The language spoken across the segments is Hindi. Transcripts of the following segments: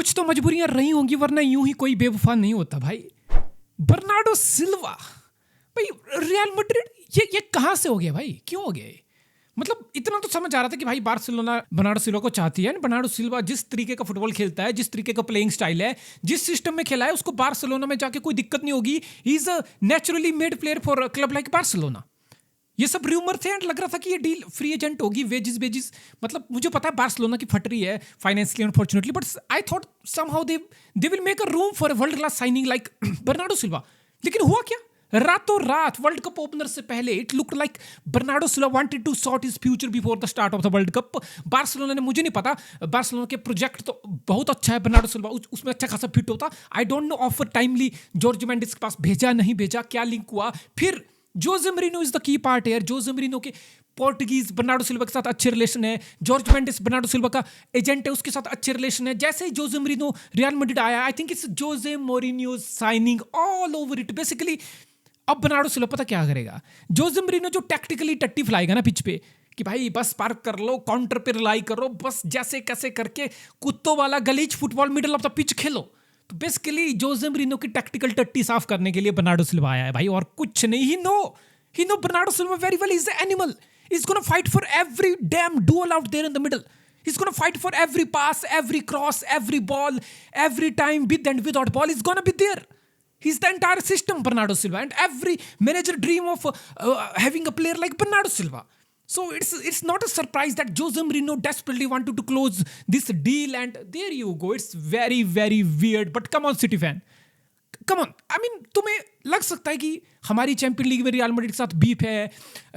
कुछ तो मजबूरियां रही होंगी, वरना यूं ही कोई बेवफा नहीं होता भाई। बर्नार्डो सिल्वा भाई, रियल मैड्रिड ये कहां से हो गया भाई, क्यों हो गया ये? मतलब इतना तो समझ आ रहा था कि भाई बार्सिलोना बर्नार्डो सिल्वा को चाहती है। बर्नार्डो सिल्वा जिस तरीके का फुटबॉल खेलता है, जिस तरीके का प्लेइंग स्टाइल है, जिस सिस्टम में खेला है, उसको बार्सिलोना में जाके कोई दिक्कत नहीं होगी। He is a naturally made player for club like Barcelona. ये सब रूमर थे एंड लग रहा था कि ये डील फ्री एजेंट होगी, वेजिस मतलब मुझे पता है बार्सिलोना की फट रही है financially unfortunately, but I thought somehow they will make a room for a world class signing like Bernardo सिल्वा। लेकिन हुआ क्या, रातों रात वर्ल्ड कप ओपनर से पहले it looked like Bernardo Silva wanted to sort his future before the start of the world cup. Barcelona ने, मुझे नहीं पता, बार्सिलोना के प्रोजेक्ट तो बहुत अच्छा है, बर्नार्डो सिल्वा उसमें अच्छा खासा फिट होता। I don't know offer timely George Mendis के पास भेजा नहीं भेजा, क्या लिंक हुआ। फिर जोसे Merino is the key part है। जोसे मरीनो के पोर्टुगीज बर्नार्डो सिल्वा के साथ अच्छे रिलेशन है। जॉर्ज मेंडिस बर्नार्डो सिल्वा का एजेंट है, उसके साथ अच्छे रिलेशन है। जैसे ही जोसे मरीनो रियल मैड्रिड आया, I think it's Jose Mourinho signing all over it basically. अब बर्नार्डो सिल्वा पता क्या करेगा, जोसे मरीनो जो टैक्टिकली टट्टी फैलाएगा ना पिच पे कि भाई बस पार्क कर लो, काउंटर पे रिलाई करो, बस जैसे कैसे करके कुत्तों वाला गलीच football middle of the pitch खेलो। तो बेसिकली जोसे मरीनो की टैक्टिकल टट्टी साफ करने के लिए बर्नार्डो सिल्वा आया है भाई, और कुछ नहीं। He no Bernardo Silva very well, is an animal. He's gonna fight for every damn duel out there in the middle. He's gonna fight for every pass, every cross, every ball, every time with and without ball. He's gonna be there. He's the entire system, Bernardo Silva, and every manager dream of having a player like Bernardo Silva. So it's not a surprise that Jose Mourinho desperately wanted to close this deal, and there you go. It's very very weird, but come on, City fan. Come on, I mean तुम्हें लग सकता है कि हमारी चैंपियन लीग में रियल मैड्रिड के साथ बीफ है,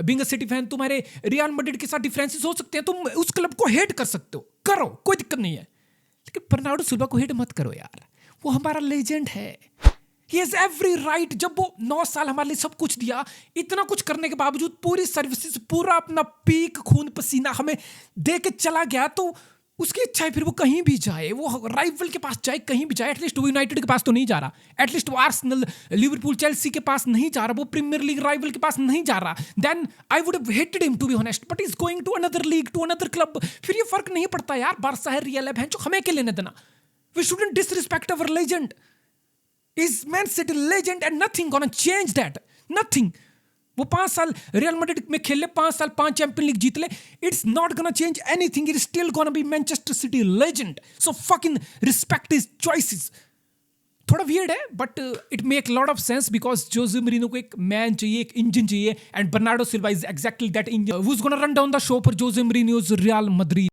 बीइंग अ सिटी फैन तुम्हारे रियल मैड्रिड के साथ डिफरेंसेस हो सकते हैं, तुम उस क्लब को हेट कर सकते हो, करो, कोई दिक्कत नहीं है। लेकिन बर्नार्डो सिल्वा को हेट मत करो यार, वो हमारा लेजेंड है। He has every right. जब वो 9 साल हमारे लिए सब कुछ दिया, इतना कुछ करने के बावजूद पूरी सर्विसेज, पूरा अपना पीक खून पसीना हमें दे के चला गया, तो उसकी इच्छा है फिर वो कहीं भी जाए, वो राइवल के पास जाए, कहीं भी जाए। एटलीस्ट वो यूनाइटेड के पास तो नहीं जा रहा, एटलीस्ट वो आर्सेनल, लिवरपूल, चेल्सी के पास नहीं जा रहा, वो प्रीमियर लीग राइवल के पास नहीं जा रहा। Then I would have hated him to be honest, but is going to another league, to another club. फिर ये फर्क नहीं पड़ता यार, बारसा है, रियल है, भैंचो हमें क्या लेने देना। We shouldn't disrespect our legend. Is Man City legend and nothing gonna change that, nothing. वो 5 साल रियल मैड्रिड में खेल ले, 5 साल 5 चैंपियन लीग जीत ले, it's not gonna change anything. It is still gonna be Manchester City legend. So fucking respect his choices. थोड़ा वियर्ड है but it make lot of sense, because Jose Mourinho को एक मैन चाहिए, एक इंजन चाहिए, and Bernardo Silva is exactly that engine. Who is gonna run down the show for Jose Mourinho's Real Madrid.